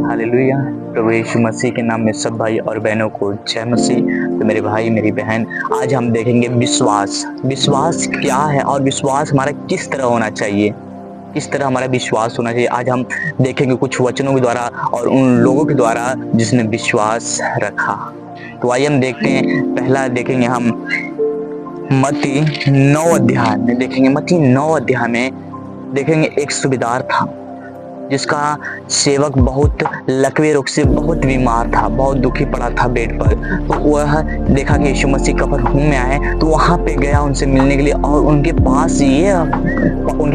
Hallelujah. प्रभु यीशु मसीह के नाम में सब भाई और बहनों को जय मसीह। तो मेरे भाई मेरी बहन, आज हम देखेंगे विश्वास। विश्वास क्या है और विश्वास हमारा किस तरह होना चाहिए, किस तरह हमारा विश्वास होना चाहिए। आज हम देखेंगे कुछ वचनों के द्वारा और उन लोगों के द्वारा जिसने विश्वास रखा। तो आइए हम देखते हैं। पहला देखेंगे हम मत्ती 9 अध्याय में देखेंगे। मत्ती 9 अध्याय में देखेंगे एक सूबेदार था जिसका सेवक बहुत लकवे रोग से बहुत बीमार था, बहुत दुखी पड़ा था बेड पर। तो वह देखा कि यीशु मसीह कफरनहूम में आए, तो वहां पे गया उनसे मिलने के लिए। और उनके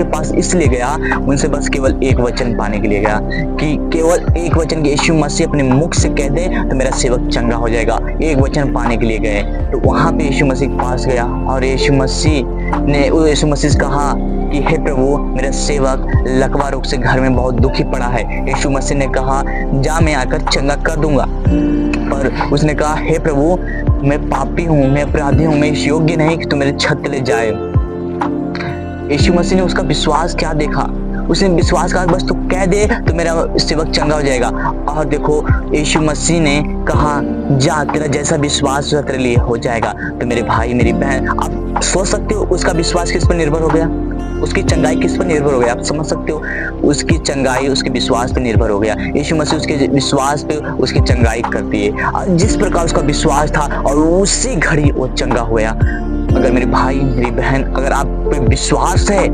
पास इसलिए गया, उनसे बस केवल एक वचन पाने के लिए गया कि केवल एक वचन, कि यीशु मसीह अपने मुख से कह दे तो मेरा सेवक चंगा हो जाएगा। एक वचन पाने के लिए गए, तो वहां पे यीशु मसीह के पास गया और यीशु मसीह से कहा कि हे प्रभु, मेरा सेवक लकवा रोग से घर में बहुत दुखी पड़ा है। यीशु मसीह ने कहा, जा मैं आकर चंगा कर दूंगा। पर उसने कहा, हे प्रभु, मैं पापी हूँ, मैं अपराधी हूँ, मैं इस योग्य नहीं कि तू मेरे छत ले जाए। यीशु मसीह ने उसका विश्वास क्या देखा। उसने विश्वास कहा, बस तू कह दे तो मेरा सेवक चंगा हो जाएगा। और देखो, यीशु मसीह ने कहा, जा, तेरा जैसा विश्वास तेरे लिए हो जाएगा। तो मेरे भाई मेरी बहन, आप सोच सकते हो उसका विश्वास किस पर निर्भर हो गया, उसकी चंगाई किस पर निर्भर हो गया। आप समझ सकते हो, उसकी चंगाई उसके विश्वास पर निर्भर हो गया। यीशु मसीह उसके विश्वास पे उसकी चंगाई करती है। और जिस प्रकार उसका विश्वास था और उसी घड़ी वो चंगा हुआ। अगर मेरे भाई मेरी बहन, अगर आप पे विश्वास है,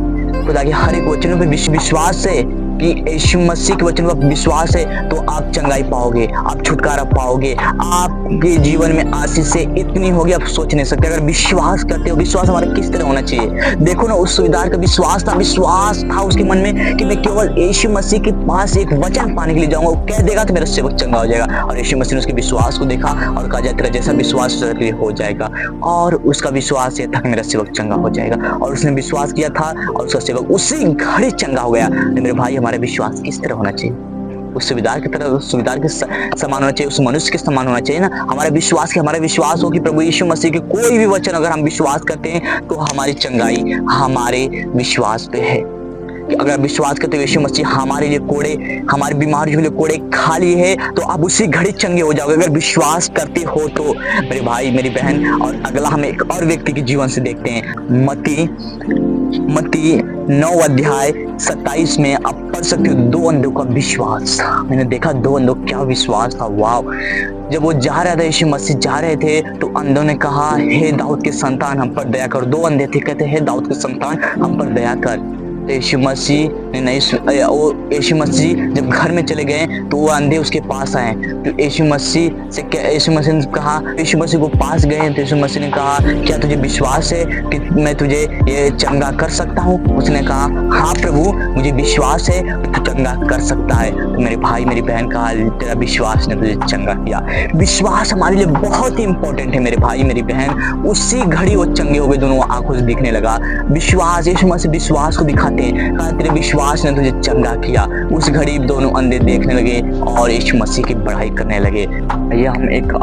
खुदा के हर एक वचनों पे विश्वास है कि यीशु मसीह के वचन पर विश्वास है, तो आप चंगाई पाओगे, आप छुटकारा पाओगे, आपके जीवन में आशीष से इतनी होगी आप सोच नहीं सकते। अगर विश्वास करते हो, विश्वास हमारा किस तरह होना चाहिए। देखो ना, उस सूबेदार का विश्वास था उसके मन में कि मैं केवल यीशु मसीह के पास एक वचन पाने के लिए जाऊंगा, वो कह देगा तो मेरा सेवक चंगा हो जाएगा। और यीशु मसीह ने उसके विश्वास को देखा और कहा, जा, तेरा जैसा विश्वास तेरे लिए हो जाएगा। और उसका विश्वास ये था कि मेरा सेवक चंगा हो जाएगा। और उसने विश्वास किया था और उसका सेवक उसी घड़ी चंगा हो गया। मेरे भाई, हमारा विश्वास किस तरह होना चाहिए, उस सुबेदार की तरह, उस सुबेदार के समान होना चाहिए, उस मनुष्य के समान होना चाहिए ना। हमारा विश्वास हो कि प्रभु यीशु मसीह के कोई भी वचन अगर हम विश्वास करते हैं तो हमारी चंगाई हमारे विश्वास पे है। अगर विश्वास करते हो यीशु मसीह हमारे लिए कोड़े, हमारी बीमारी के लिए कोड़े खाली है, तो आप उसी घड़ी चंगे हो जाओगे अगर विश्वास करते हो तो, मेरे भाई मेरी बहन। और अगला हम एक और व्यक्ति के जीवन से देखते हैं। मत्ती 9 अध्याय 27 में आप पढ़ सकते हो, 2 अंधों का विश्वास। मैंने देखा 2 अंधों क्या विश्वास था, वाह। जब वो जा रहा था, यीशु मसीह जा रहे थे, तो अंधों ने कहा, हे दाऊद के संतान, हम पर दया कर। 2 अंधे थे, कहते, हे दाऊद के संतान, हम पर दया कर। यीशु मसीह ने नहीं, यीशु मसीह जब घर में चले गए तो वो अंधे उसके पास आए। तो यीशु मसीह ने कहा, यीशु मसीह को पास गए तो यीशु मसीह ने कहा, क्या तुझे विश्वास है कि मैं तुझे ये चंगा कर सकता हूँ। उसने कहा, हाँ प्रभु, मुझे विश्वास है तू चंगा कर सकता है। तो मेरे भाई मेरी बहन, कहा, तेरा विश्वास ने तुझे चंगा किया। विश्वास हमारे लिए बहुत ही इंपॉर्टेंट है मेरे भाई मेरी बहन। उसी घड़ी वो चंगे हो गए, दोनों आंखों से दिखने लगा। विश्वास, यीशु मसीह विश्वास को दिखाते हैं, कहा, तेरे विश्वास ने तुझे चंगा किया। उस घड़ी दोनों अंधे देखने लगे और यीशु मसीह की बड़ाई करने लगे। ये हम एक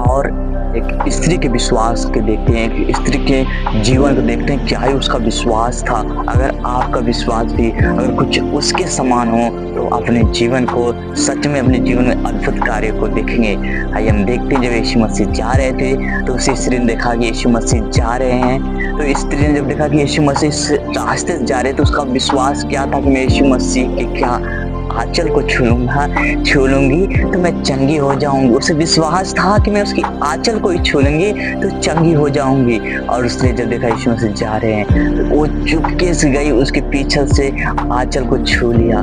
स्त्री के विश्वास के देखते हैं, एक स्त्री के जीवन को देखते हैं, क्या ही उसका विश्वास था। अगर आपका विश्वास भी अगर कुछ उसके समान हो तो अपने जीवन को, सच में अपने जीवन में अद्भुत कार्य को देखेंगे। आइए हम देखते हैं, जब यीशु मसीह जा रहे थे तो उसी स्त्री ने देखा कि यीशु मसीह जा रहे हैं। तो स्त्री ने जब देखा कि यीशु मसीह रास्ते से जा रहे, तो उसका विश्वास क्या था कि मैं यीशु मसीह के क्या आंचल को छू लूंगी तो मैं चंगी हो जाऊंगी। उसे विश्वास था कि मैं उसकी आंचल को ही छू लूंगी तो चंगी हो जाऊंगी। और उसने जब देखा यीशु मसीह जा रहे हैं तो वो चुपके से गई, उसके पीछे से आंचल को छू लिया।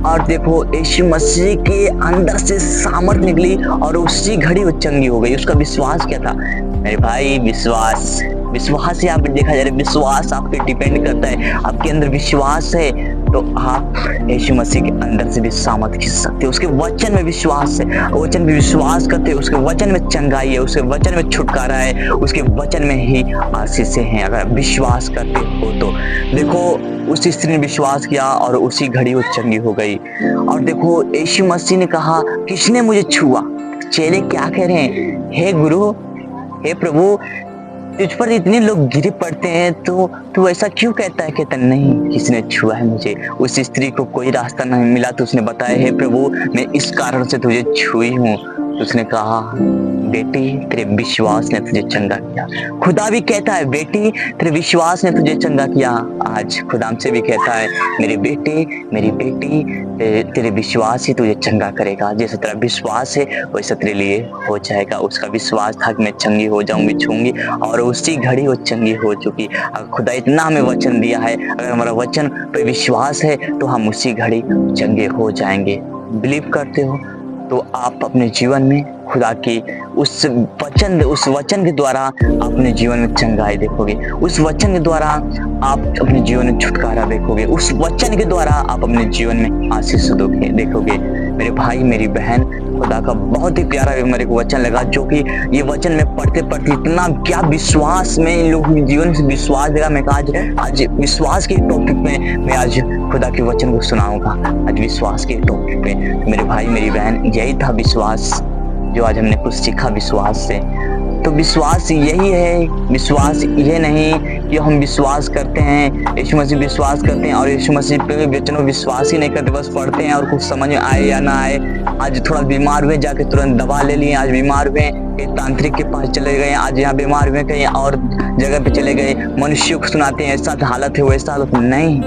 और देखो, यीशु मसीह के अंदर से सामर्थ निकली और उसी घड़ी वो चंगी हो गई। उसका विश्वास क्या था मेरे भाई, विश्वास से आप देखा जा रहा है, विश्वास आप पे डिपेंड करता है। आपके अंदर विश्वास है तो आप यीशु मसीह के अंदर से भी सामर्थ खींच सकते हो। उसके वचन में विश्वास है, वचन में विश्वास करते हो, उसके वचन में चंगाई है, उसके वचन में छुटकारा है, उसके वचन में ही आशीष हैं। अगर विश्वास करते हो तो देखो, उस स्त्री ने विश्वास किया और उसी घड़ी वो चंगी हो गई। और देखो, यीशु मसीह ने कहा, किसने मुझे छुआ। चेले क्या कह रहे हैं, हे गुरु, हे प्रभु, तुझ पर इतने लोग गिरे पड़ते हैं तो तू ऐसा क्यों कहता है? कहता नहीं, किसी ने छुआ है मुझे। उस स्त्री को कोई रास्ता नहीं मिला तो उसने बताया, हे प्रभु मैं इस कारण से तुझे छुई हूँ। तो उसने कहा, बेटी तेरे विश्वास ने तुझे चंगा किया। खुदा भी कहता है, बेटी तेरे विश्वास ने तुझे चंगा किया। आज खुदा हमसे भी कहता है, मेरी बेटी तेरे विश्वास ही तुझे चंगा करेगा। जैसे तेरा विश्वास है वैसा तेरे लिए हो जाएगा। उसका विश्वास था कि मैं चंगी हो जाऊंगी, छूंगी, और उसी घड़ी वो चंगी हो चुकी। अगर खुदा इतना हमें वचन दिया है, अगर हमारा वचन पे विश्वास है तो हम उसी घड़ी चंगे हो जाएंगे। बिलीव करते हो तो आप अपने जीवन में खुदा की उस वचन के द्वारा अपने जीवन में चंगाई देखोगे। उस वचन के द्वारा आप अपने जीवन में छुटकारा देखोगे। उस वचन के द्वारा आप अपने जीवन में आशीष देखोगे। मेरे भाई मेरी बहन, खुदा का बहुत ही प्यारा मेरे को वचन लगा, जो कि ये वचन में पढ़ते पढ़ते इतना क्या विश्वास में इन लोगों के जीवन से विश्वास देगा। मैं आज विश्वास के टॉपिक में मैं आज खुदा के वचन को सुनाऊंगा। आज विश्वास के टॉपिक पे मेरे भाई मेरी बहन, यही था विश्वास जो आज हमने कुछ सीखा विश्वास से। तो विश्वास यही है, विश्वास ये नहीं कि हम विश्वास करते हैं, यीशु मसीह विश्वास करते हैं और यीशु मसीह पे वचनों विश्वास ही नहीं करते, बस पढ़ते हैं और कुछ समझ में आए या ना आए। आज थोड़ा बीमार हुए, जाके तुरंत दवा ले लिए। आज बीमार हुए, एक तांत्रिक के पास चले गए। आज यहाँ बीमार हुए, कहीं और जगह पे चले गए, मनुष्यों को सुनाते हैं ऐसा हालत है वैसा हालत नहीं।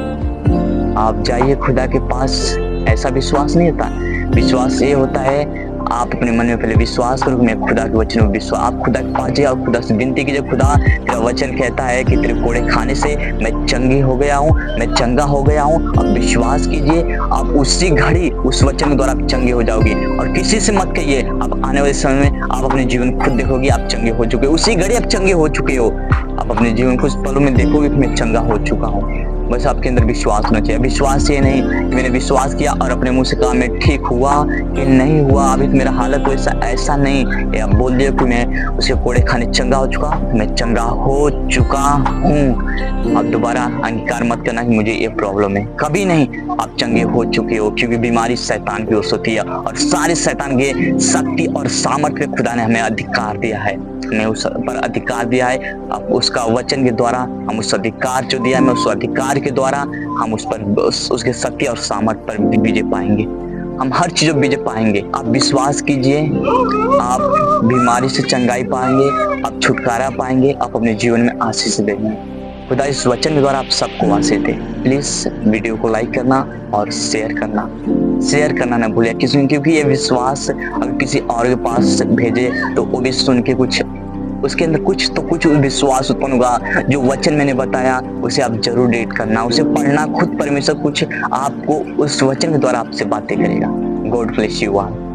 आप जाइए खुदा के पास। ऐसा विश्वास नहीं होता। विश्वास ये होता है, आप अपने मन में पहले विश्वास करो, मैं खुदा के वचन में विश्वास। आप खुदा के पास जाइए और खुदा से विनती कीजिए, खुदा तेरा वचन कहता है कि तेरे कोड़े खाने से मैं चंगी हो गया हूँ, मैं चंगा हो गया हूँ। आप विश्वास कीजिए, आप उसी घड़ी उस वचन के द्वारा आप चंगे हो जाओगे। और किसी से मत कहिए, आप आने वाले समय में आप अपने जीवन खुद देखोगे, आप चंगे हो चुके हो। उसी घड़ी आप चंगे हो चुके हो। आप अपने जीवन कुछ पलों में देखोगे कि मैं चंगा हो चुका हूँ। बस आपके अंदर विश्वास होना चाहिए। विश्वास ये नहीं कि मैंने विश्वास किया और अपने मुंह से कहा मैं ठीक हुआ कि नहीं हुआ, अभी तो मेरा हालत वैसा ऐसा नहीं। ये आप बोल दिया कि मैं उसके कोड़े खाने चंगा हो चुका, मैं चंगा हो चुका हूँ। अब दोबारा अंगीकार मत करना कि मुझे ये प्रॉब्लम है, कभी नहीं। आप चंगे हो चुके हो, क्योंकि बीमारी शैतान की ओर से होती है और सारे शैतान के शक्ति और सामर्थ्य पे खुदा ने हमें अधिकार दिया है। हमें उस पर अधिकार दिया है। अब उसका वचन के द्वारा हम उस अधिकार जो दिया है, मैं उस अधिकार के द्वारा हम उस पर उसके शक्ति और सामर्थ्य पर विजय पाएंगे। हम हर चीजों पर विजय पाएंगे। आप विश्वास कीजिए, आप बीमारी से चंगाई पाएंगे, आप छुटकारा पाएंगे, आप अपने जीवन में आशीष देंगे। खुदा इस वचन के द्वारा आप सबको आशीष दे। प्लीज वीडियो को लाइक करना और शेयर करना ना भूलिए, क्योंकि ये विश्वास अगर किसी और के पास भेजे तो वो भी सुन के कुछ उसके अंदर कुछ विश्वास उत्पन्न होगा। जो वचन मैंने बताया उसे आप जरूर रीड करना, उसे पढ़ना। खुद परमेश्वर कुछ आपको उस वचन के द्वारा आपसे बातें करेगा। God bless you all.